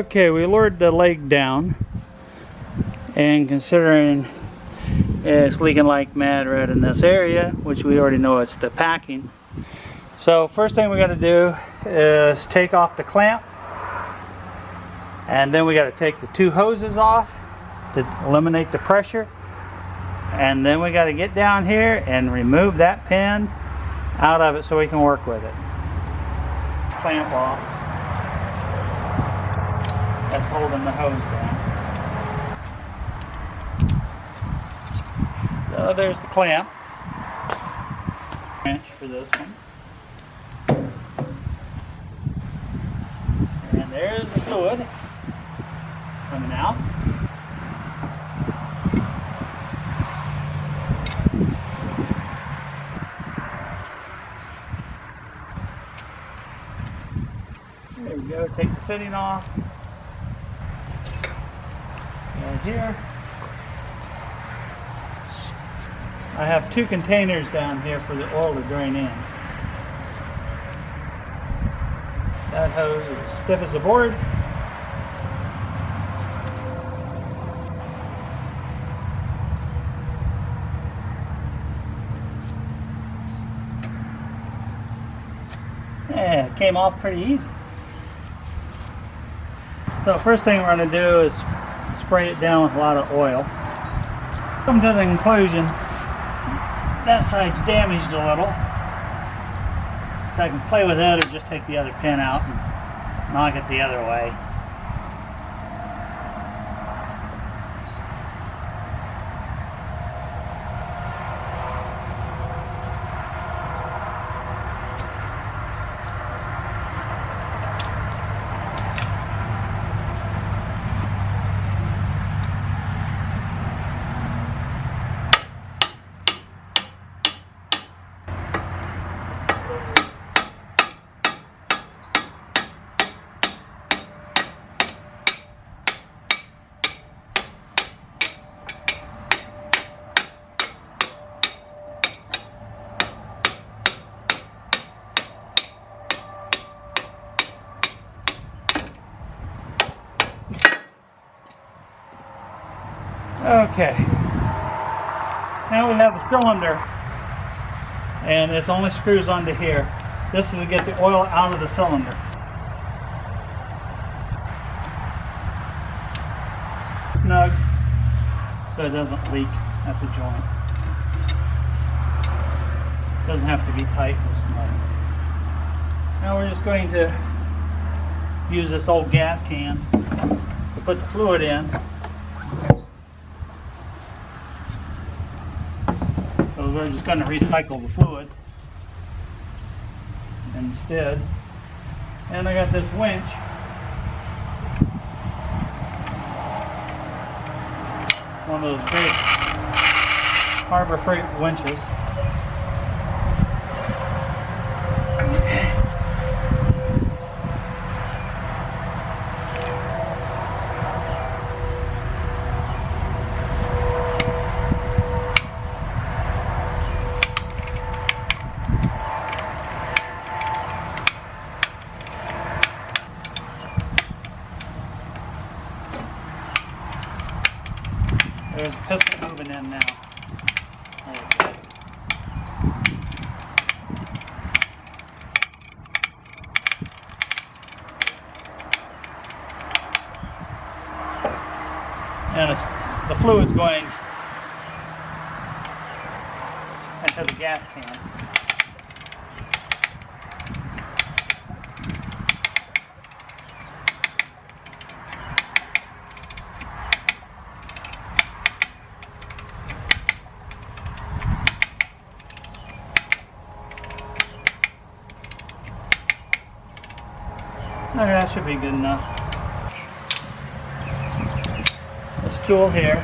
Okay, we lowered the leg down, and considering it's leaking like mad right in this area, which we already know it's the packing. So first thing we got to do is take off the clamp, and then we got to take the two hoses off to eliminate the pressure, and then we got to get down here and remove that pin out of it so we can work with it. Clamp off. That's holding the hose down. So there's the clamp. Wrench for this one. And there's the fluid coming out. There we go, take the fitting off. Right here. I have two containers down here for the oil to drain in. That hose is as stiff as a board. Yeah, it came off pretty easy. So first thing we're going to do is spray it down with a lot of oil. Come to the conclusion that side's damaged a little, so I can play with it or just take the other pin out and knock it the other way. Okay, now we have the cylinder, and it's only screws onto here. This is to get the oil out of the cylinder. Snug, so it doesn't leak at the joint. It doesn't have to be tight and snug. Now we're just going to use this old gas can to put the fluid in. So we're just going to recycle the fluid instead. And I got this winch. One of those big Harbor Freight winches. There's the piston moving in now. Okay. And the fluid's going into the gas can. Okay, that should be good enough. This tool here,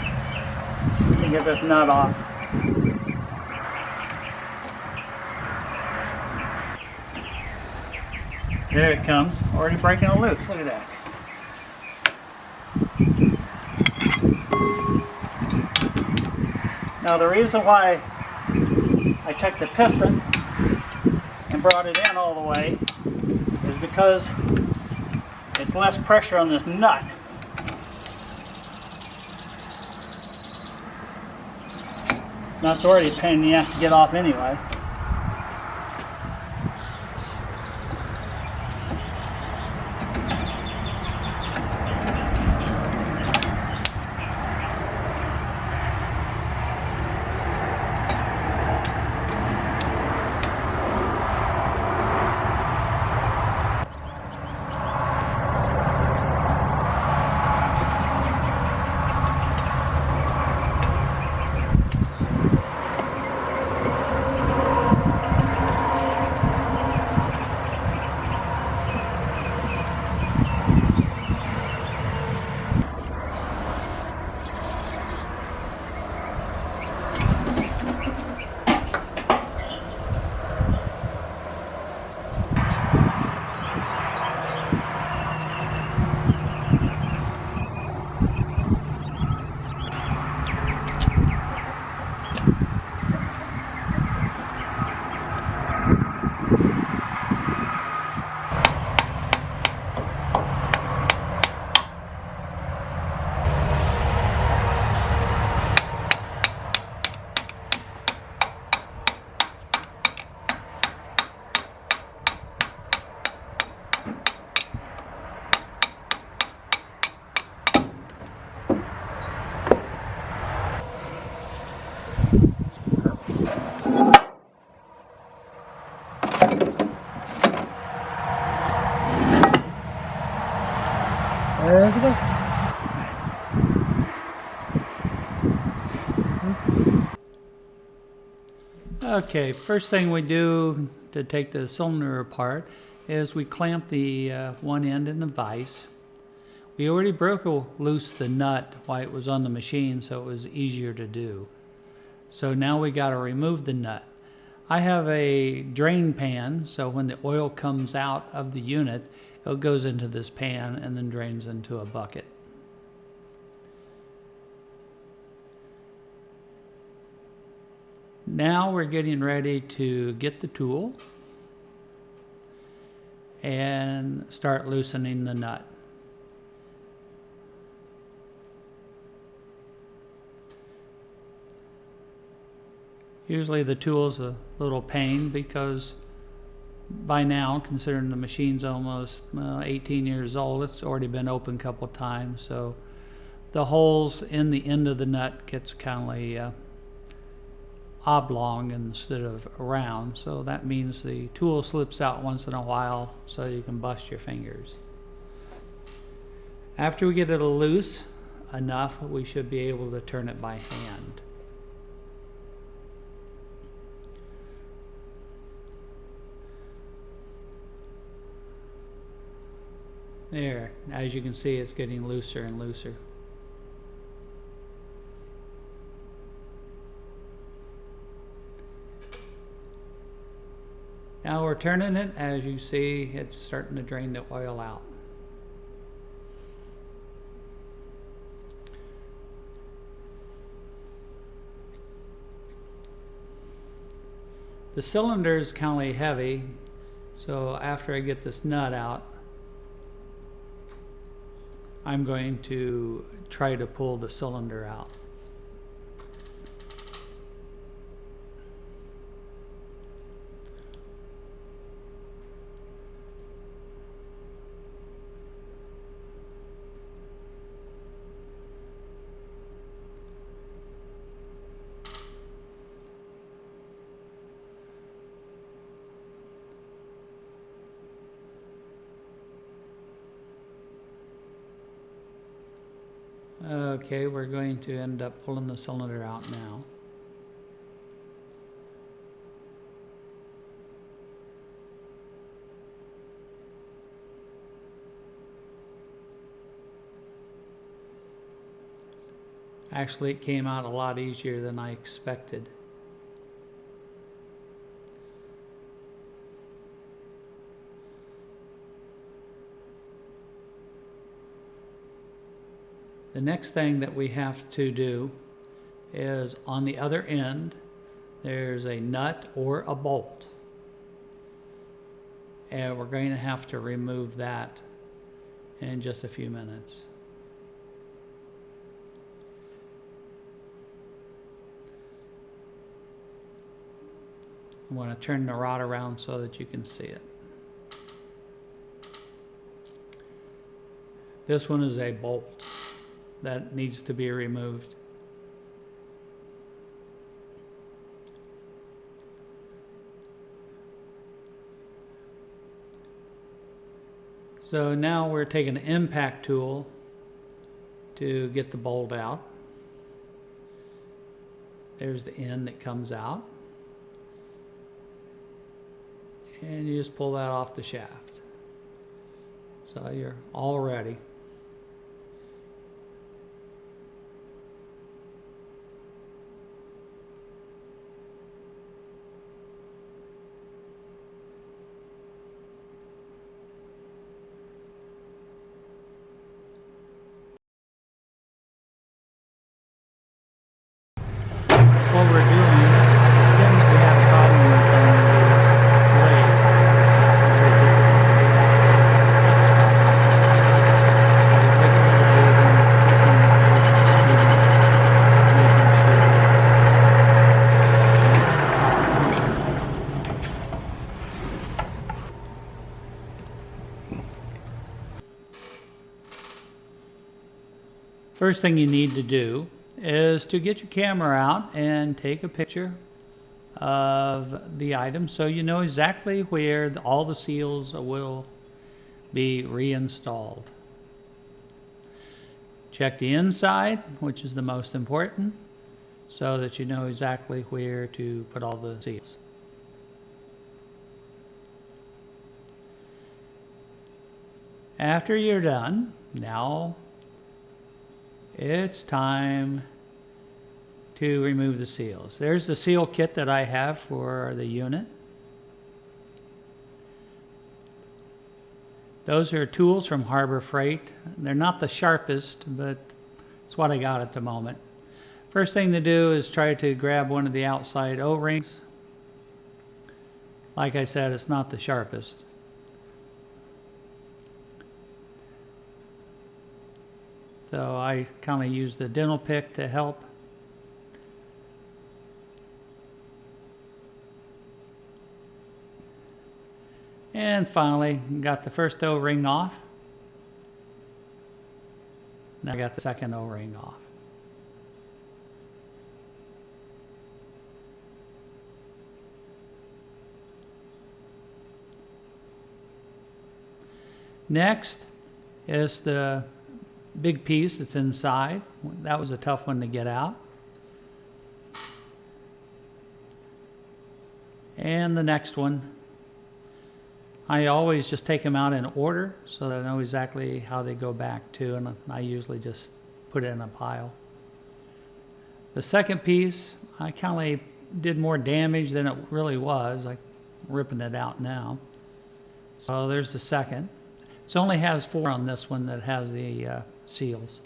to get this nut off. There it comes, already breaking it loose. Look at that. Now the reason why I took the piston and brought it in all the way is because it's It's less pressure on this nut. Nut's already a pain in the ass to get off anyway. There we go. Okay, first thing we do to take the cylinder apart is we clamp the one end in the vise. We already broke loose the nut while it was on the machine, so it was easier to do. So now we got to remove the nut. I have a drain pan, so when the oil comes out of the unit, it goes into this pan and then drains into a bucket. Now we're getting ready to get the tool and start loosening the nut. Usually the tool's a little pain because by now, considering the machine's almost 18 years old, it's already been open a couple times, so the holes in the end of the nut gets kind of oblong instead of round, so that means the tool slips out once in a while so you can bust your fingers. After we get it loose enough, we should be able to turn it by hand. There, as you can see, it's getting looser and looser. Now we're turning it. As you see, it's starting to drain the oil out. The cylinder is kind of heavy, so after I get this nut out, I'm going to try to pull the cylinder out. Okay, we're going to end up pulling the cylinder out now. Actually, it came out a lot easier than I expected. The next thing that we have to do is on the other end, there's a nut or a bolt. And we're going to have to remove that in just a few minutes. I want to turn the rod around so that you can see it. This one is a bolt that needs to be removed. So now we're taking an impact tool to get the bolt out. There's the end that comes out. And you just pull that off the shaft. So you're all ready. What we're doing, given that we had a problem with blade, it's very difficult to get out First thing you need to do is to get your camera out and take a picture of the item so you know exactly where all the seals will be reinstalled. Check the inside, which is the most important, so that you know exactly where to put all the seals. After you're done, now it's time to remove the seals. There's the seal kit that I have for the unit. Those are tools from Harbor Freight. They're not the sharpest, but it's what I got at the moment. First thing to do is try to grab one of the outside O-rings. Like I said, it's not the sharpest. So I kind of use the dental pick to help. And finally, got the first O-ring off. Now I got the second O-ring off. Next is the big piece that's inside. That was a tough one to get out. And the next one. I always just take them out in order so that I know exactly how they go back to, and I usually just put it in a pile. The second piece, I kind of did more damage than it really was. I'm ripping it out now. So there's the second. It only has 4 on this one that has the seals.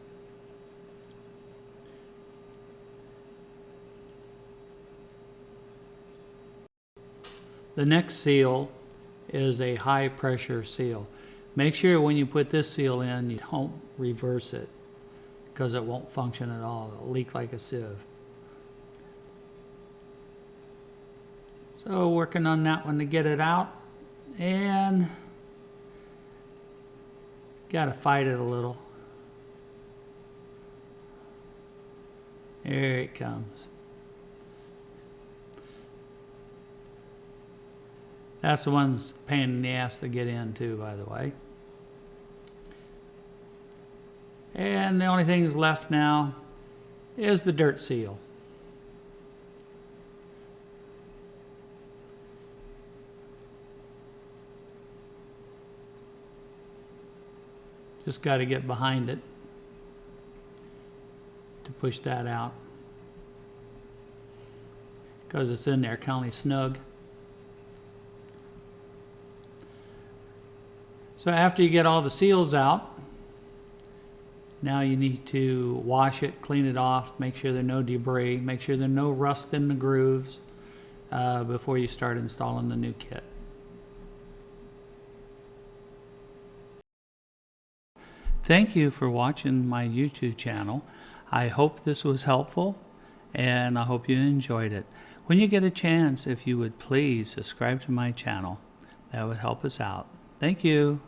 The next seal is a high pressure seal. Make sure when you put this seal in, you don't reverse it because it won't function at all. It'll leak like a sieve. So working on that one to get it out, and got to fight it a little. Here it comes. That's the one's pain in the ass to get in too, by the way. And the only thing that's left now is the dirt seal. Just got to get behind it to push that out because it's in there kind of snug. So after you get all the seals out, now you need to wash it, clean it off, make sure there's no debris, make sure there's no rust in the grooves before you start installing the new kit. Thank you for watching my YouTube channel. I hope this was helpful, and I hope you enjoyed it. When you get a chance, if you would please subscribe to my channel, that would help us out. Thank you.